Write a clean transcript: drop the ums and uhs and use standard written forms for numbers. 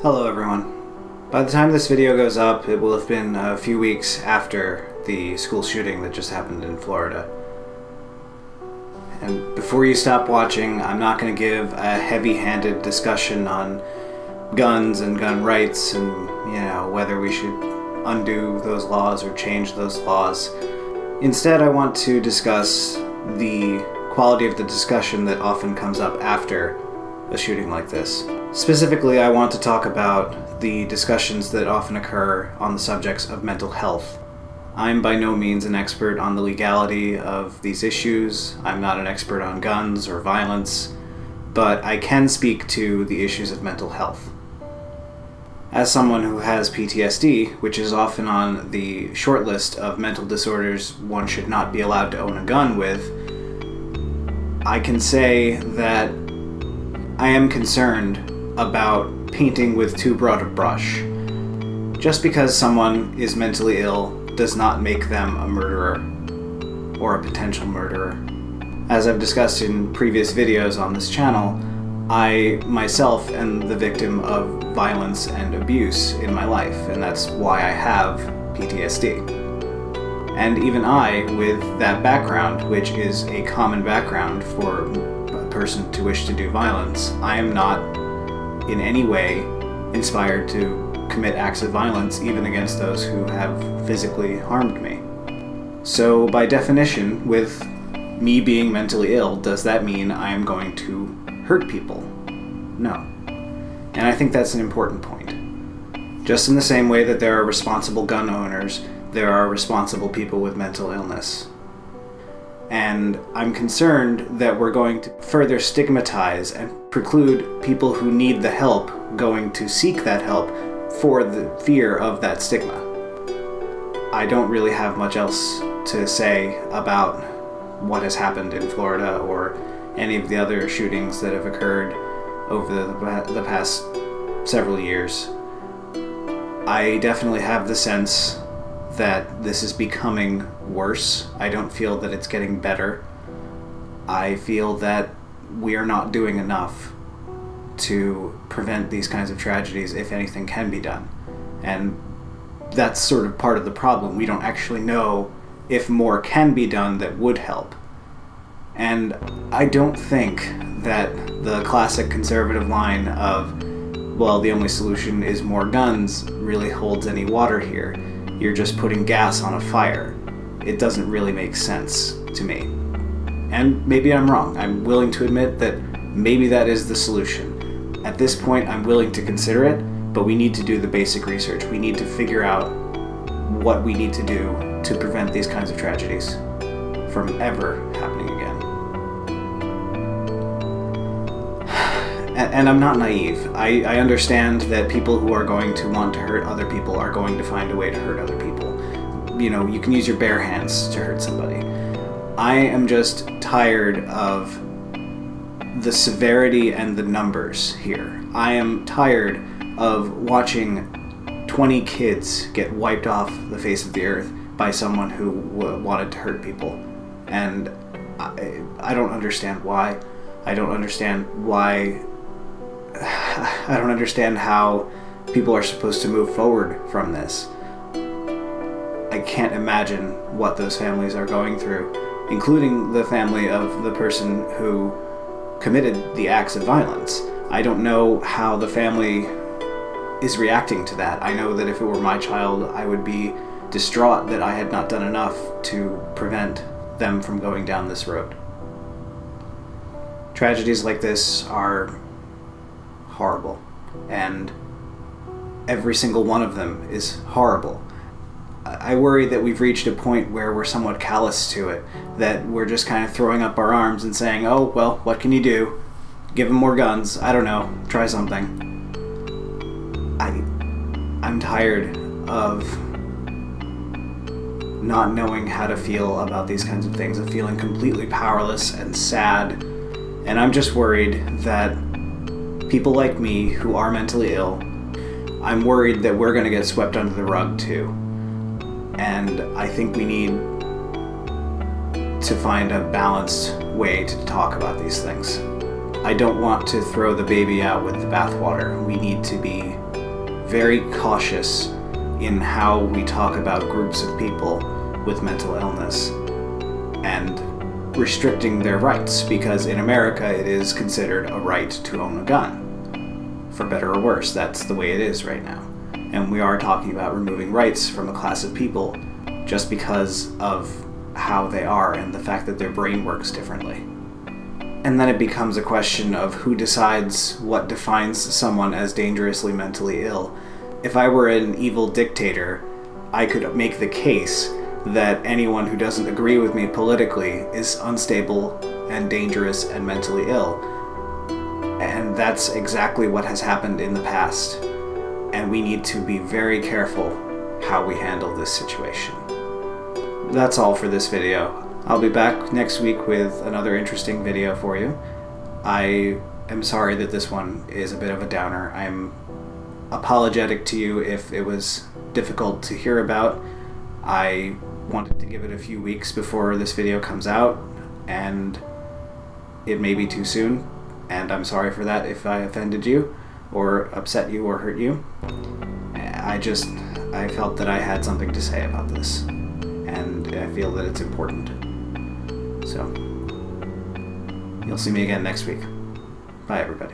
Hello everyone. By the time this video goes up, it will have been a few weeks after the school shooting that just happened in Florida. And before you stop watching, I'm not going to give a heavy-handed discussion on guns and gun rights and, whether we should undo those laws or change those laws. Instead, I want to discuss the quality of the discussion that often comes up after a shooting like this. Specifically, I want to talk about the discussions that often occur on the subjects of mental health. I'm by no means an expert on the legality of these issues. I'm not an expert on guns or violence, but I can speak to the issues of mental health. As someone who has PTSD, which is often on the short list of mental disorders one should not be allowed to own a gun with, I can say that I am concerned about painting with too broad a brush. Just because someone is mentally ill does not make them a murderer or a potential murderer. As I've discussed in previous videos on this channel, I myself am the victim of violence and abuse in my life, and that's why I have PTSD. And even I, with that background, which is a common background for a person to wish to do violence, I am not in any way inspired to commit acts of violence even against those who have physically harmed me. So by definition, with me being mentally ill, does that mean I am going to hurt people? No. And I think that's an important point. Just in the same way that there are responsible gun owners, there are responsible people with mental illness. And I'm concerned that we're going to further stigmatize and preclude people who need the help going to seek that help for the fear of that stigma. I don't really have much else to say about what has happened in Florida or any of the other shootings that have occurred over the past several years. I definitely have the sense that this is becoming worse. I don't feel that it's getting better. I feel that we are not doing enough to prevent these kinds of tragedies if anything can be done. And that's sort of part of the problem. We don't actually know if more can be done that would help. And I don't think that the classic conservative line of, well, the only solution is more guns really holds any water here. You're just putting gas on a fire. It doesn't really make sense to me. And maybe I'm wrong. I'm willing to admit that maybe that is the solution. At this point, I'm willing to consider it, but we need to do the basic research. We need to figure out what we need to do to prevent these kinds of tragedies from ever happening again. And I'm not naive. I understand that people who are going to want to hurt other people are going to find a way to hurt other people. You can use your bare hands to hurt somebody. I am just tired of the severity and the numbers here. I am tired of watching 20 kids get wiped off the face of the earth by someone who wanted to hurt people. And I don't understand why. I don't understand how people are supposed to move forward from this. I can't imagine what those families are going through, including the family of the person who committed the acts of violence. I don't know how the family is reacting to that. I know that if it were my child, I would be distraught that I had not done enough to prevent them from going down this road. Tragedies like this are horrible, and every single one of them is horrible. I worry that we've reached a point where we're somewhat callous to it, that we're just kind of throwing up our arms and saying, oh, well, what can you do? Give them more guns. I don't know. Try something. I'm tired of not knowing how to feel about these kinds of things, of feeling completely powerless and sad, and I'm just worried that people like me who are mentally ill, I'm worried that we're going to get swept under the rug too. And I think we need to find a balanced way to talk about these things. I don't want to throw the baby out with the bathwater. We need to be very cautious in how we talk about groups of people with mental illness and restricting their rights, because in America it is considered a right to own a gun. For better or worse, that's the way it is right now. And we are talking about removing rights from a class of people just because of how they are and the fact that their brain works differently. And then it becomes a question of who decides what defines someone as dangerously mentally ill. If I were an evil dictator, I could make the case that anyone who doesn't agree with me politically is unstable and dangerous and mentally ill. And that's exactly what has happened in the past. And we need to be very careful how we handle this situation. That's all for this video. I'll be back next week with another interesting video for you. I am sorry that this one is a bit of a downer. I'm apologetic to you if it was difficult to hear about. I wanted to give it a few weeks before this video comes out, and it may be too soon, and I'm sorry for that if I offended you or upset you or hurt you. I felt that I had something to say about this, and I feel that it's important. So, you'll see me again next week. Bye, everybody.